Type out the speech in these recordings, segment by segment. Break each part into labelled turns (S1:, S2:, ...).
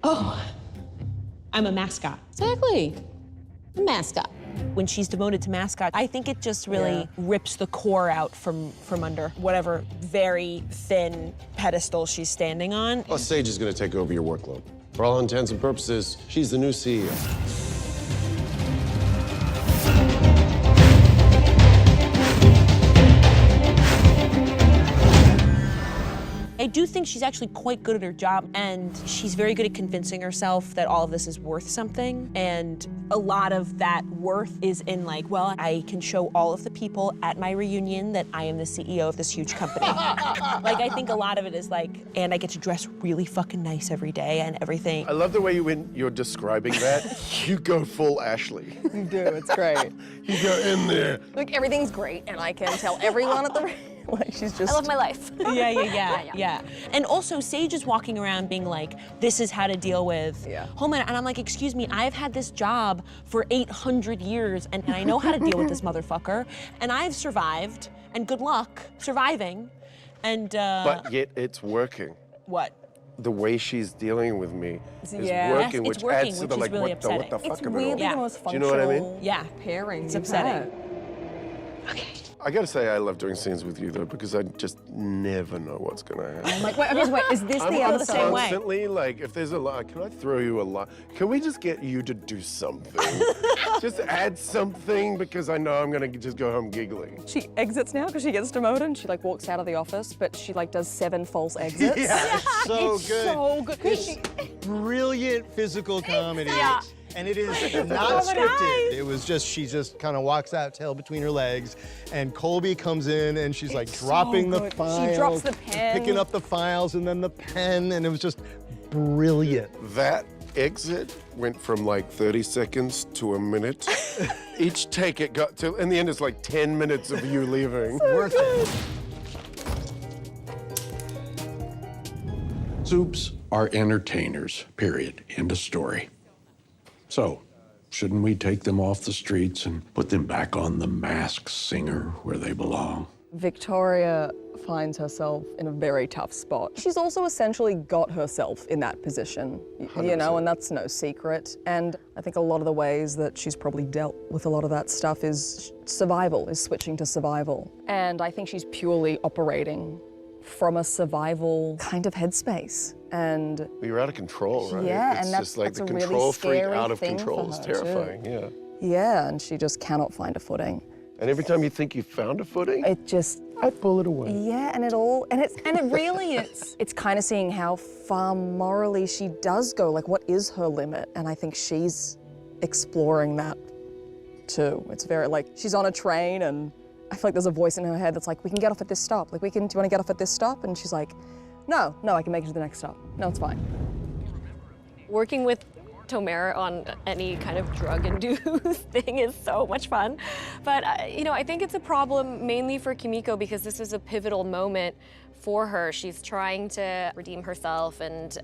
S1: Oh, I'm a mascot.
S2: Exactly. A mascot.
S1: When she's devoted to mascot, I think it just really rips the core out from under whatever very thin pedestal she's standing on.
S3: Plus, Sage is going to take over your workload. For all intents and purposes, she's the new CEO.
S1: I do think she's actually quite good at her job, and she's very good at convincing herself that all of this is worth something. And a lot of that worth is in like, well, I can show all of the people at my reunion that I am the CEO of this huge company. Like, I think a lot of it is like, and I get to dress really fucking nice every day and everything.
S4: I love the way when you're describing that, you go full Ashley.
S5: You do, it's great.
S4: You go in there.
S5: Like, everything's great, and I can tell everyone at the like, she's just...
S6: I love my life.
S1: Yeah. And also, Sage is walking around being like, this is how to deal with Homeland. And I'm like, excuse me, I've had this job for 800 years, and I know how to deal with this motherfucker. And I've survived, and good luck surviving. And,
S4: But yet it's working.
S1: What?
S4: The way she's dealing with me is working,
S1: Yes,
S4: which
S1: it's working,
S4: adds to
S1: which
S4: the,
S1: is
S4: like,
S1: really
S4: what the
S1: upsetting.
S4: fuck
S5: It's
S4: of it
S5: really
S4: all.
S5: the most
S4: Do you
S5: functional
S4: know what I mean?
S1: Yeah.
S5: pairing.
S1: It's upsetting. Okay.
S4: I gotta say, I love doing scenes with you, though, because I just never know what's gonna happen.
S5: I'm like, wait, okay, so wait, is this the
S4: I'm
S5: other
S1: same way.
S4: constantly, like, if there's a lie, can I throw you a lie? Can we just get you to do something? Just add something, because I know I'm gonna just go home giggling.
S5: She exits now because she gets demoted, and she like walks out of the office, but she like does 7 false exits.
S7: Yeah, it's so
S5: It's
S7: good.
S5: so good.
S7: It's brilliant physical comedy.
S6: Yeah.
S7: And it is not scripted. It was just, she just kind of walks out, tail between her legs, and Colby comes in and she's like dropping the
S5: good.
S7: files.
S5: She drops the pen.
S7: Picking up the files and then the pen, and it was just brilliant.
S4: That exit went from like 30 seconds to a minute. Each take it got to, in the end it's like 10 minutes of you leaving.
S7: Worth it.
S8: Soups are entertainers, period. End of story. So, shouldn't we take them off the streets and put them back on the Masked Singer where they belong?
S5: Victoria finds herself in a very tough spot. She's also essentially got herself in that position, you know, and that's no secret. And I think a lot of the ways that she's probably dealt with a lot of that stuff is survival, is switching to survival. And I think she's purely operating from a survival kind of headspace. And
S4: You're out of control, right?
S5: Yeah,
S4: it's
S5: and
S4: just like
S5: that's
S4: the
S5: a really
S4: control freak
S5: scary
S4: out of
S5: thing
S4: control
S5: for
S4: is
S5: her, too.
S4: terrifying, yeah.
S5: yeah, and she just cannot find a footing.
S4: And every time you think you found a footing,
S5: It just,
S4: I pull it away.
S5: yeah, and it really is. It's kind of seeing how far morally she does go, like what is her limit? And I think she's exploring that too. It's very like, she's on a train and I feel like there's a voice in her head that's like, we can get off at this stop. Like, do you want to get off at this stop? And she's like, no, I can make it to the next stop. No, it's fine.
S6: Working with Tomera on any kind of drug-induced thing is so much fun. But, you know, I think it's a problem mainly for Kimiko because this is a pivotal moment for her. She's trying to redeem herself and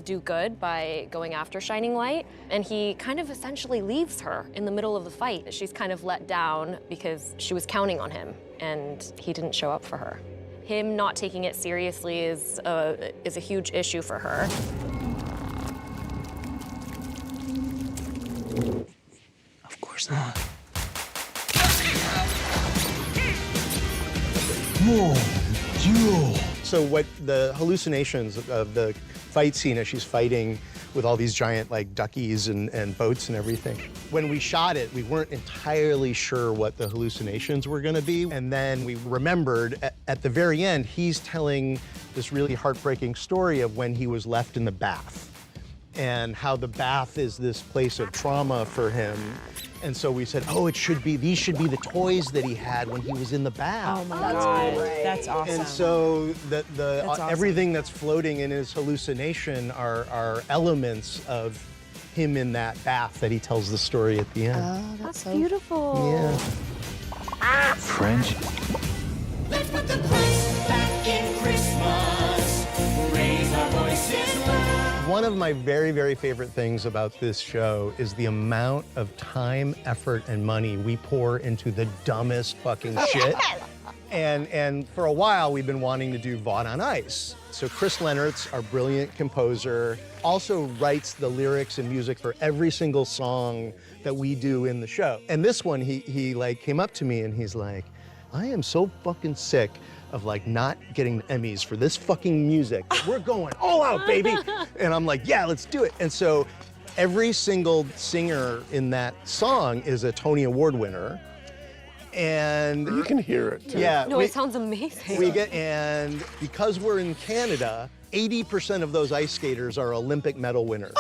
S6: do good by going after Shining Light. And he kind of essentially leaves her in the middle of the fight. She's kind of let down because she was counting on him and he didn't show up for her. Him not taking it seriously is a huge issue for her.
S9: Of course not.
S7: More duel. So what the hallucinations of the fight scene as she's fighting with all these giant like duckies and boats and everything. When we shot it, we weren't entirely sure what the hallucinations were gonna be. And then we remembered at the very end, he's telling this really heartbreaking story of when he was left in the bath and how the bath is this place of trauma for him. And so we said, oh, these should be the toys that he had when he was in the bath.
S1: Oh my God, that's awesome.
S7: And so
S1: awesome.
S7: everything that's floating in his hallucination are elements of him in that bath that he tells the story at the end.
S5: Oh, that's so
S6: Beautiful.
S7: Yeah.
S9: French.
S10: Let's put the price back in Christmas. Raise our voices loud.
S7: One of my very, very favorite things about this show is the amount of time, effort, and money we pour into the dumbest fucking shit. And for a while, we've been wanting to do Vaught on Ice. So Chris Leonard's our brilliant composer, also writes the lyrics and music for every single song that we do in the show. And this one, he like came up to me and he's like, I am so fucking sick of like not getting Emmys for this fucking music. We're going all out, baby. And I'm like, yeah, let's do it. And so every single singer in that song is a Tony Award winner. And
S4: You can hear it, too.
S7: yeah,
S6: No, it sounds amazing.
S7: we get, and because we're in Canada, 80% of those ice skaters are Olympic medal winners.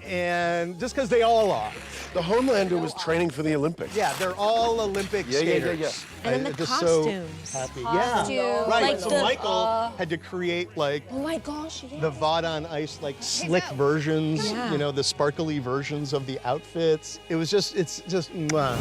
S7: And just because they all are.
S4: The Homelander was training for the Olympics.
S7: Yeah, they're all Olympic
S4: Yeah, yeah, yeah,
S7: skaters.
S4: yeah.
S1: And then
S7: I'm
S1: the
S7: just so
S1: costumes.
S7: happy.
S6: Costumes.
S7: Yeah, right.
S1: Like
S7: so
S1: the-
S7: Michael had to create like
S2: Oh my gosh, yeah.
S7: the Vod on Ice, like slick versions,
S1: Yeah.
S7: you know, the sparkly versions of the outfits. It was just, it's just, mwah.